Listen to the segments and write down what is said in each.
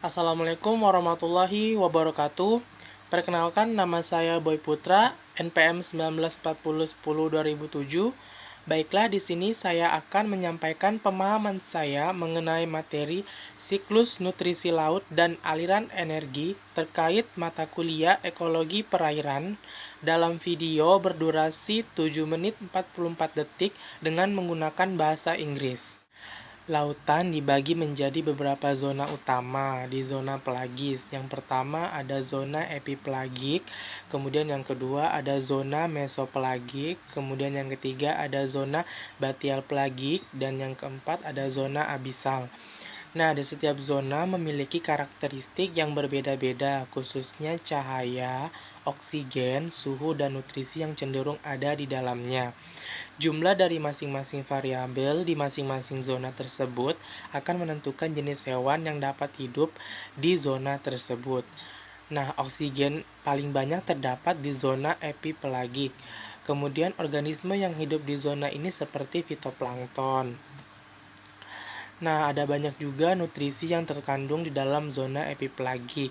Assalamualaikum warahmatullahi wabarakatuh. Perkenalkan, nama saya Boy Putra, NPM 194010-2007. Baiklah, di sini saya akan menyampaikan pemahaman saya mengenai materi siklus nutrisi laut dan aliran energi terkait mata kuliah ekologi perairan dalam video berdurasi 7 menit 44 detik dengan menggunakan bahasa Inggris. Lautan dibagi menjadi beberapa zona utama. Di zona pelagis, yang pertama ada zona epipelagik, kemudian yang kedua ada zona mesopelagik, kemudian yang ketiga ada zona batial pelagik, dan yang keempat ada zona abisal. Nah, di setiap zona memiliki karakteristik yang berbeda-beda, khususnya cahaya, oksigen, suhu, dan nutrisi yang cenderung ada di dalamnya. Jumlah dari masing-masing variabel di masing-masing zona tersebut akan menentukan jenis hewan yang dapat hidup di zona tersebut. Nah, oksigen paling banyak terdapat di zona epipelagik. Kemudian organisme yang hidup di zona ini seperti fitoplankton. Nah, ada banyak juga nutrisi yang terkandung di dalam zona epipelagik.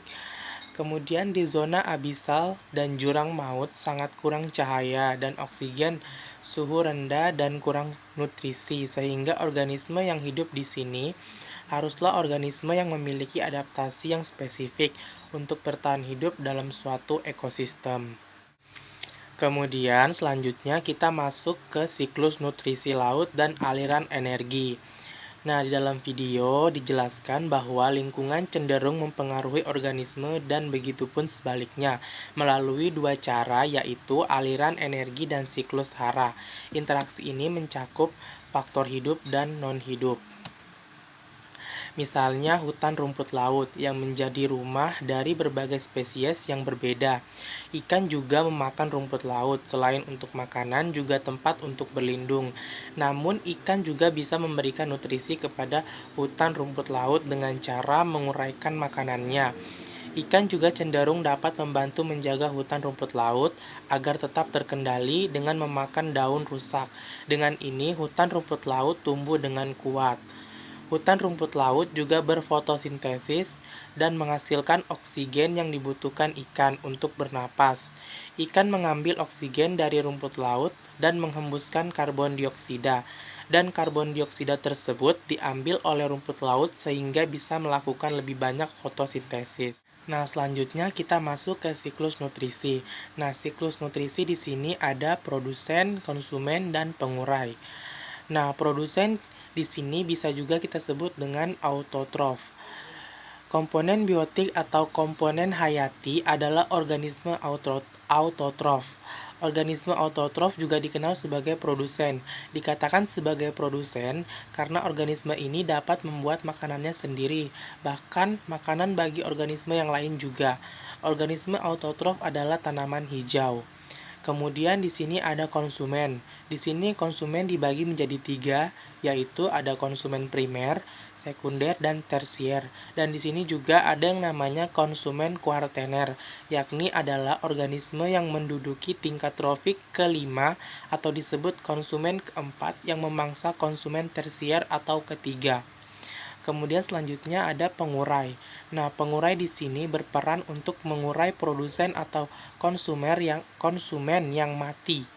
Kemudian di zona abisal dan jurang maut sangat kurang cahaya dan oksigen, suhu rendah dan kurang nutrisi, sehingga organisme yang hidup di sini haruslah organisme yang memiliki adaptasi yang spesifik untuk bertahan hidup dalam suatu ekosistem. Kemudian selanjutnya kita masuk ke siklus nutrisi laut dan aliran energi. Nah, di dalam video dijelaskan bahwa lingkungan cenderung mempengaruhi organisme dan begitu pun sebaliknya melalui dua cara, yaitu aliran energi dan siklus hara. Interaksi ini mencakup faktor hidup dan non-hidup. Misalnya hutan rumput laut yang menjadi rumah dari berbagai spesies yang berbeda. Ikan juga memakan rumput laut, selain untuk makanan juga tempat untuk berlindung. Namun ikan juga bisa memberikan nutrisi kepada hutan rumput laut dengan cara menguraikan makanannya. Ikan juga cenderung dapat membantu menjaga hutan rumput laut agar tetap terkendali dengan memakan daun rusak. Dengan ini, hutan rumput laut tumbuh dengan kuat. Hutan rumput laut juga berfotosintesis dan menghasilkan oksigen yang dibutuhkan ikan untuk bernapas. Ikan mengambil oksigen dari rumput laut dan menghembuskan karbon dioksida, dan karbon dioksida tersebut diambil oleh rumput laut sehingga bisa melakukan lebih banyak fotosintesis. Nah, selanjutnya kita masuk ke siklus nutrisi. Nah, siklus nutrisi di sini ada produsen, konsumen, dan pengurai. Nah, produsen di sini bisa juga kita sebut dengan autotrof. Komponen biotik atau komponen hayati adalah organisme autotrof. Organisme autotrof juga dikenal sebagai produsen. Dikatakan sebagai produsen karena organisme ini dapat membuat makanannya sendiri, bahkan makanan bagi organisme yang lain juga. Organisme autotrof adalah tanaman hijau. Kemudian di sini ada konsumen. Di sini konsumen dibagi menjadi tiga, yaitu ada konsumen primer, sekunder, dan tersier. Dan di sini juga ada yang namanya konsumen kuartener, yakni adalah organisme yang menduduki tingkat trofik kelima atau disebut konsumen keempat yang memangsa konsumen tersier atau ketiga. Kemudian selanjutnya ada pengurai. Nah, pengurai di sini berperan untuk mengurai produsen atau konsumen yang mati.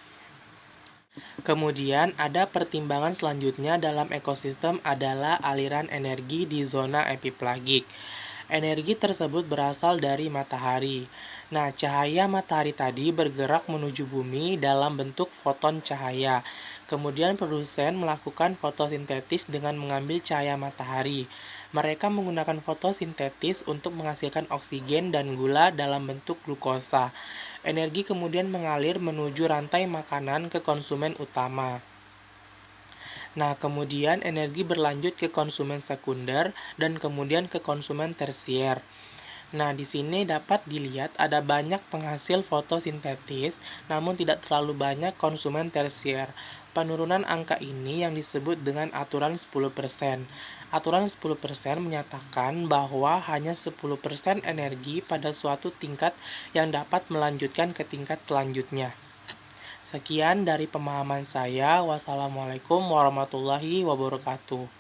Kemudian ada pertimbangan selanjutnya dalam ekosistem adalah aliran energi di zona epipelagik. Energi tersebut berasal dari matahari. Nah, cahaya matahari tadi bergerak menuju bumi dalam bentuk foton cahaya. Kemudian produsen melakukan fotosintesis dengan mengambil cahaya matahari. Mereka menggunakan fotosintesis untuk menghasilkan oksigen dan gula dalam bentuk glukosa. Energi kemudian mengalir menuju rantai makanan ke konsumen utama. Nah, kemudian energi berlanjut ke konsumen sekunder dan kemudian ke konsumen tersier. Nah, di sini dapat dilihat ada banyak penghasil fotosintetis, namun tidak terlalu banyak konsumen tersier. Penurunan angka ini yang disebut dengan aturan 10%. Aturan 10% menyatakan bahwa hanya 10% energi pada suatu tingkat yang dapat melanjutkan ke tingkat selanjutnya. Sekian dari pemahaman saya. Wassalamualaikum warahmatullahi wabarakatuh.